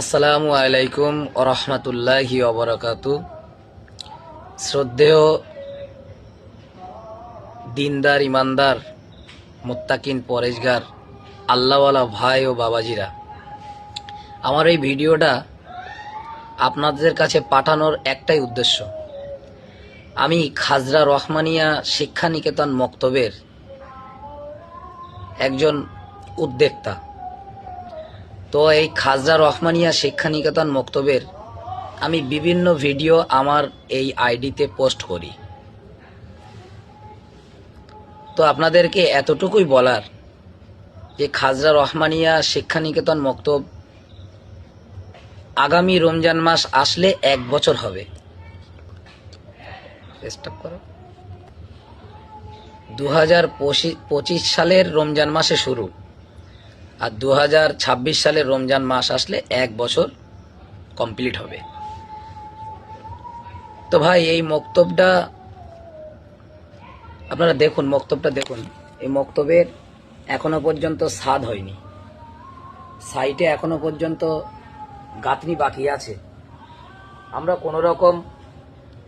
আসসালামু আলাইকুম ওরহমতুল্লাহি ওবরাকাতু। শ্রদ্ধেয় দিনদার ইমানদার মুত্তাকিন পরেশগার আল্লাহওয়ালা ভাই ও বাবাজিরা, আমার এই ভিডিওটা আপনাদের কাছে পাঠানোর একটাই উদ্দেশ্য। আমি খাজরা রহমানিয়া শিক্ষা নিকেতন মক্তবের একজন উদ্যোক্তা। তো এই খাজরা রহমানিয়া শিক্ষা নিকেতন মক্তবের আমি বিভিন্ন ভিডিও আমার এই আইডিতে পোস্ট করি। তো আপনাদেরকে এতটুকুই বলার যে খাজরা রহমানিয়া শিক্ষা নিকেতন মক্তব আগামী রমজান মাস আসলে 1 বছর হবে। 2025 সালের রমজান মাসে শুরু, আর 2026 সালের রমজান মাস আসলে 1 বছর কমপ্লিট হবে। তো ভাই, এই মক্তবটা আপনারা দেখুন, মক্তবটা দেখুন। এই মক্তবের এখনো পর্যন্ত ছাদ হয়নি, সাইটে এখনো পর্যন্ত গাঁথনি বাকি আছে। আমরা কোনো রকম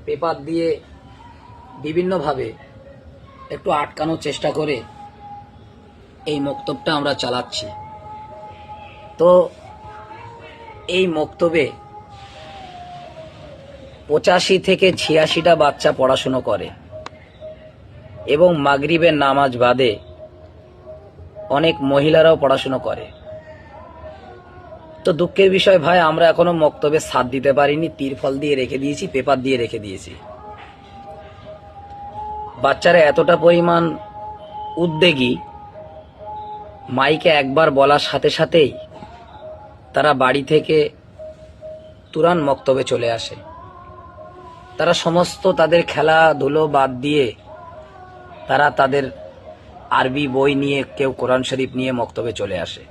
পেপার দিয়ে বিভিন্নভাবে একটু আটকানোর চেষ্টা করে এই মক্তবটা আমরা চালাচ্ছি। তো এই মক্তবে 85 থেকে 86টা বাচ্চা পড়াশুনো করে এবং মাগরিবের নামাজ বাদে অনেক মহিলারাও পড়াশুনো করে। তো দুঃখের বিষয় ভাই, আমরা এখনো মক্তবে ছাদ দিতে পারিনি, তিরফল দিয়ে রেখে দিয়েছি, পেপার দিয়ে রেখে দিয়েছি। বাচ্চারা এতটা পরিমাণ উদ্বেগী, মাইকে একবার বলার সাথে সাথেই তারা বাড়ি থেকে তুরান মক্তবে চলে আসে। তারা সমস্ত তাদের খেলাধুলো বাদ দিয়ে তারা তাদের আরবি বই নিয়ে, কেউ কোরআন শরীফ নিয়ে মক্তবে চলে আসে।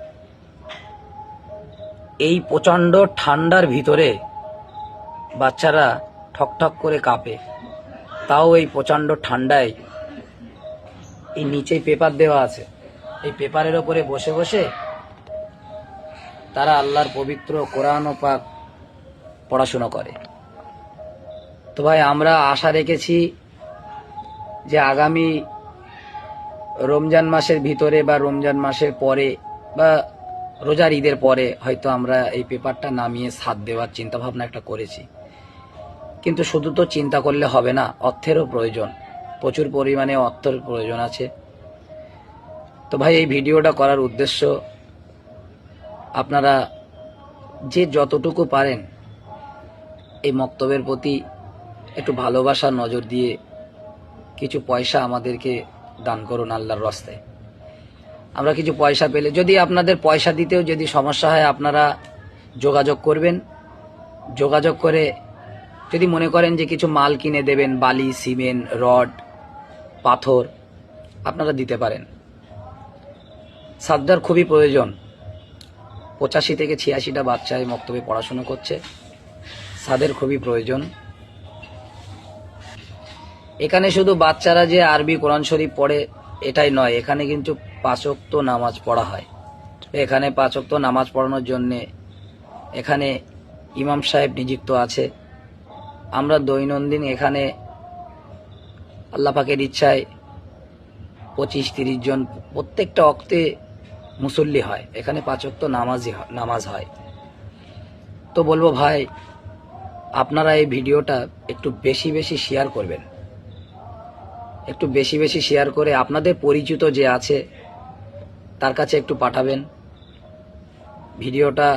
এই প্রচণ্ড ঠান্ডার ভিতরে বাচ্চারা ঠকঠক করে কাঁপে, তাও এই প্রচণ্ড ঠান্ডায় এই নিচে পেপার দেওয়া আছে, এই পেপারের ওপরে বসে বসে তারা আল্লাহর পবিত্র কোরআন ও পাক পড়াশোনা করে। তো ভাই, আমরা আশা রেখেছি যে আগামী রমজান মাসের ভিতরে বা রমজান মাসের পরে বা রোজার ঈদের পরে হয়তো আমরা এই পেপারটা নামিয়ে ছাদ দেওয়ার চিন্তা ভাবনা একটা করেছি। কিন্তু শুধু তো চিন্তা করলে হবে না, অর্থেরও প্রয়োজন, প্রচুর পরিমাণে অর্থের প্রয়োজন আছে। তো ভাই, এই ভিডিওটা করার উদ্দেশ্য, আপনারা যে যতটুকু পারেন এই মক্তবের প্রতি একটু ভালোবাসার নজর দিয়ে কিছু পয়সা আমাদেরকে দান করুন আল্লাহর রাস্তায়। আমরা কিছু পয়সা পেলে, যদি আপনাদের পয়সা দিতেও যদি সমস্যা হয়, আপনারা যোগাযোগ করবেন। যোগাযোগ করে যদি মনে করেন যে কিছু মাল কিনে দেবেন, বালি, সিমেন্ট, রড, পাথর, আপনারা দিতে পারেন। ছাদটার খুবই প্রয়োজন। 85 থেকে 86টা বাচ্চা এই মক্তবে পড়াশোনা করছে, ছাদের খুবই প্রয়োজন। এখানে শুধু বাচ্চারা যে আরবি কোরআন শরীফ পড়ে এটাই নয়, এখানে কিন্তু 5 ওয়াক্ত নামাজ পড়া হয়। এখানে 5 ওয়াক্ত নামাজ পড়ানোর জন্যে এখানে ইমাম সাহেব নিযুক্ত আছে। আমরা দৈনন্দিন এখানে আল্লাহ পাকের ইচ্ছায় 25-30 জন প্রত্যেকটা ওয়াক্তে মুসল্লি হয়। এখানে 5 ওয়াক্ত নামাজ হয়। তো বলবো ভাই, আপনারা এই ভিডিওটা একটু বেশি বেশি শেয়ার করবেন, একটু বেশি বেশি শেয়ার করে আপনাদের পরিচিত যে আছে তার কাছে একটু পাঠাবেন। ভিডিওটা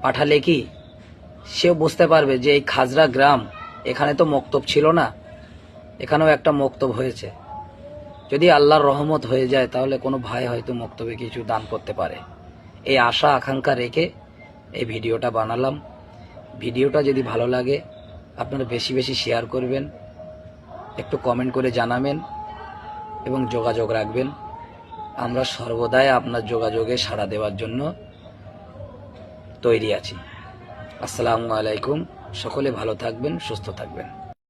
পাঠালে কি সেও বুঝতে পারবে যে এই খাজরা গ্রাম, এখানে তো মক্তব ছিল না, এখানেও একটা মক্তব হয়েছে। যদি আল্লাহর রহমত হয়ে যায় তাহলে কোনো ভাই হয়তো মক্তবে কিছু দান করতে পারে, এই আশা আকাঙ্ক্ষা রেখে এই ভিডিওটা বানালাম। ভিডিওটা যদি ভালো লাগে আপনারা বেশি বেশি শেয়ার করবেন, একটু কমেন্ট করে জানাবেন এবং যোগাযোগ রাখবেন। আমরা সর্বদাই আপনার যোগাযোগে সাড়া দেওয়ার জন্য তৈরি আছি। আসসালামু আলাইকুম। সকলে ভালো থাকবেন, সুস্থ থাকবেন।